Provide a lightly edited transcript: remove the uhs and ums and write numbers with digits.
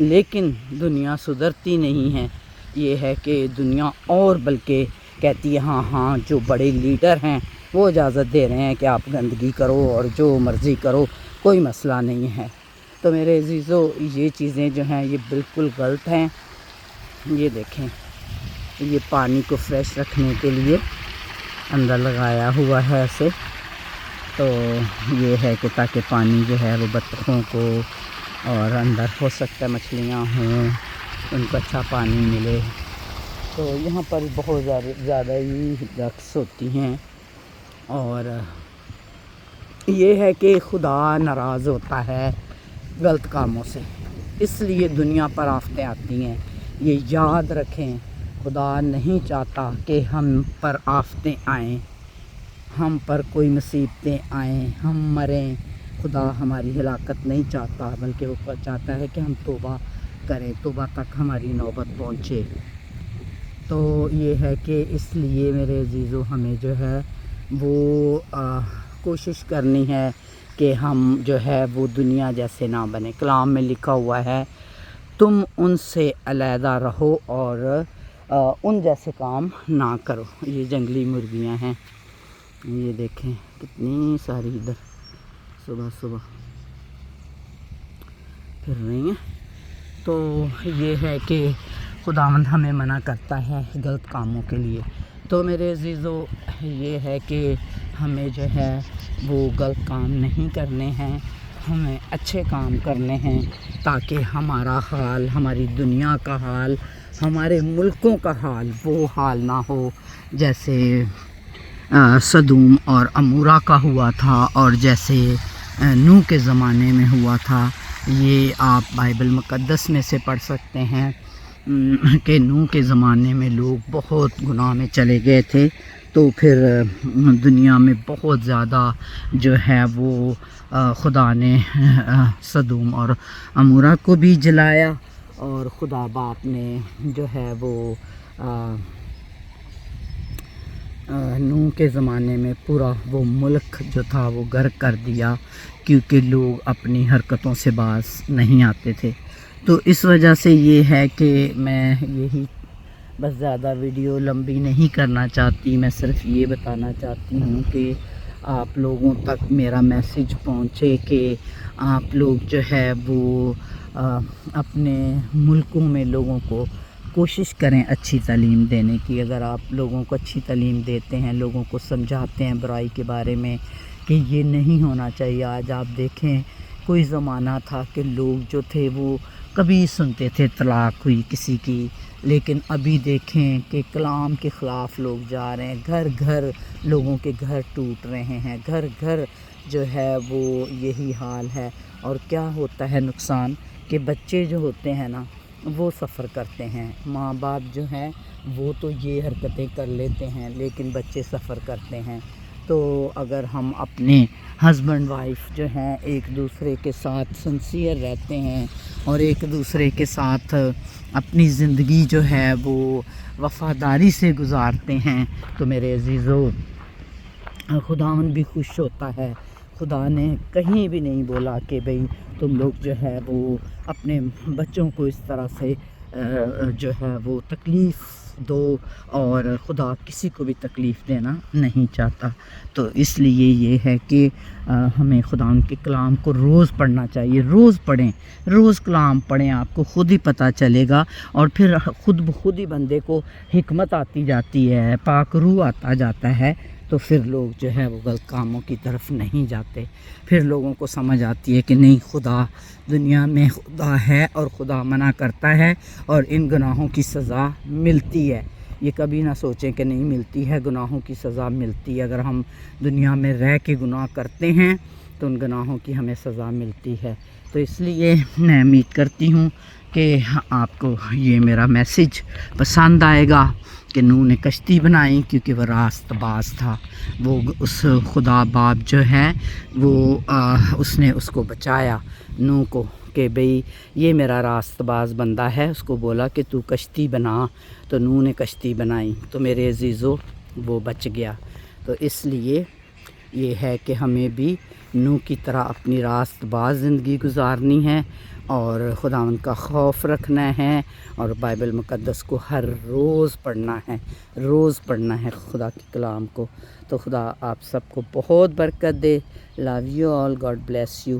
لیکن دنیا سدھرتی نہیں ہے. یہ ہے کہ دنیا اور بلکہ کہتی ہے ہاں جو بڑے لیڈر ہیں وہ اجازت دے رہے ہیں کہ آپ گندگی کرو اور جو مرضی کرو، کوئی مسئلہ نہیں ہے. تو میرے عزیزو، یہ چیزیں جو ہیں یہ بالکل غلط ہیں. یہ دیکھیں، یہ پانی کو فریش رکھنے کے لیے اندر لگایا ہوا ہے ایسے. تو یہ ہے کہ تاکہ پانی جو ہے وہ بطخوں کو اور اندر ہو سکتا ہے مچھلیاں ہوں ان کو اچھا پانی ملے. تو یہاں پر بہت زیادہ ہی رقص ہوتی ہیں. اور یہ ہے کہ خدا ناراض ہوتا ہے غلط کاموں سے، اس لیے دنیا پر آفتیں آتی ہیں. یہ یاد رکھیں، خدا نہیں چاہتا کہ ہم پر آفتیں آئیں، ہم پر کوئی مصیبتیں آئیں، ہم مریں. خدا ہماری ہلاکت نہیں چاہتا، بلکہ وہ چاہتا ہے کہ ہم توبہ کریں، توبہ تک ہماری نوبت پہنچے. تو یہ ہے کہ اس لیے میرے عزیزو ہمیں جو ہے وہ کوشش کرنی ہے کہ ہم جو ہے وہ دنیا جیسے نہ بنے. کلام میں لکھا ہوا ہے تم ان سے علیحدہ رہو اور ان جیسے کام نہ کرو. یہ جنگلی مرغیاں ہیں، یہ دیکھیں کتنی ساری ادھر صبح صبح پھر رہی ہیں. تو یہ ہے کہ خداوند ہمیں منع کرتا ہے غلط کاموں کے لیے. تو میرے عزیزو، یہ ہے کہ ہمیں جو ہے وہ غلط کام نہیں کرنے ہیں، ہمیں اچھے کام کرنے ہیں تاکہ ہمارا حال، ہماری دنیا کا حال، ہمارے ملکوں کا حال وہ حال نہ ہو جیسے سدوم اور عمورہ کا ہوا تھا اور جیسے نوح کے زمانے میں ہوا تھا. یہ آپ بائبل مقدس میں سے پڑھ سکتے ہیں کہ نوح کے زمانے میں لوگ بہت گناہ میں چلے گئے تھے. تو پھر دنیا میں بہت زیادہ جو ہے وہ خدا نے سدوم اور عمورہ کو بھی جلایا، اور خدا باپ نے جو ہے وہ نوح کے زمانے میں پورا وہ ملک جو تھا وہ غرق کر دیا، کیونکہ لوگ اپنی حرکتوں سے باز نہیں آتے تھے. تو اس وجہ سے یہ ہے کہ میں یہی بس زیادہ ویڈیو لمبی نہیں کرنا چاہتی، میں صرف یہ بتانا چاہتی ہوں کہ آپ لوگوں تک میرا میسیج پہنچے کہ آپ لوگ جو ہے وہ اپنے ملکوں میں لوگوں کو کوشش کریں اچھی تعلیم دینے کی. اگر آپ لوگوں کو اچھی تعلیم دیتے ہیں، لوگوں کو سمجھاتے ہیں برائی کے بارے میں کہ یہ نہیں ہونا چاہیے. آج آپ دیکھیں کوئی زمانہ تھا کہ لوگ جو تھے وہ کبھی سنتے تھے طلاق ہوئی کسی کی، لیکن ابھی دیکھیں کہ کلام کے خلاف لوگ جا رہے ہیں. گھر گھر لوگوں کے گھر ٹوٹ رہے ہیں، گھر گھر جو ہے وہ یہی حال ہے. اور کیا ہوتا ہے نقصان کہ بچے جو ہوتے ہیں نا وہ سفر کرتے ہیں. ماں باپ جو ہیں وہ تو یہ حرکتیں کر لیتے ہیں لیکن بچے سفر کرتے ہیں. تو اگر ہم اپنے ہسبینڈ وائف جو ہیں ایک دوسرے کے ساتھ سنسیئر رہتے ہیں اور ایک دوسرے کے ساتھ اپنی زندگی جو ہے وہ وفاداری سے گزارتے ہیں تو میرے عزیزو خداوند بھی خوش ہوتا ہے. خدا نے کہیں بھی نہیں بولا کہ بھئی تم لوگ جو ہے وہ اپنے بچوں کو اس طرح سے جو ہے وہ تکلیف دو، اور خدا کسی کو بھی تکلیف دینا نہیں چاہتا. تو اس لیے یہ ہے کہ ہمیں خدا کے کلام کو روز پڑھنا چاہیے. روز پڑھیں، روز کلام پڑھیں، آپ کو خود ہی پتہ چلے گا اور پھر خود بخود ہی بندے کو حکمت آتی جاتی ہے، پاک روح آتا جاتا ہے. تو پھر لوگ جو ہے وہ غلط کاموں کی طرف نہیں جاتے. پھر لوگوں کو سمجھ آتی ہے کہ نہیں، خدا دنیا میں خدا ہے اور خدا منع کرتا ہے اور ان گناہوں کی سزا ملتی ہے. یہ کبھی نہ سوچیں کہ نہیں ملتی ہے، گناہوں کی سزا ملتی ہے. اگر ہم دنیا میں رہ کے گناہ کرتے ہیں تو ان گناہوں کی ہمیں سزا ملتی ہے. تو اس لیے میں امید کرتی ہوں کہ آپ کو یہ میرا میسیج پسند آئے گا کہ نوح نے کشتی بنائی کیونکہ وہ راست باز تھا. وہ اس خدا باپ جو ہے وہ اس نے اس کو بچایا نوح کو کہ بھئی یہ میرا راست باز بندہ ہے. اس کو بولا کہ تو کشتی بنا، تو نوح نے کشتی بنائی تو میرے عزیزو وہ بچ گیا. تو اس لیے یہ ہے کہ ہمیں بھی نوح کی طرح اپنی راست باز زندگی گزارنی ہے اور خداوند کا خوف رکھنا ہے، اور بائبل مقدس کو ہر روز پڑھنا ہے خدا کے کلام کو۔ تو خدا آپ سب کو بہت برکت دے۔ Love you all, God bless you.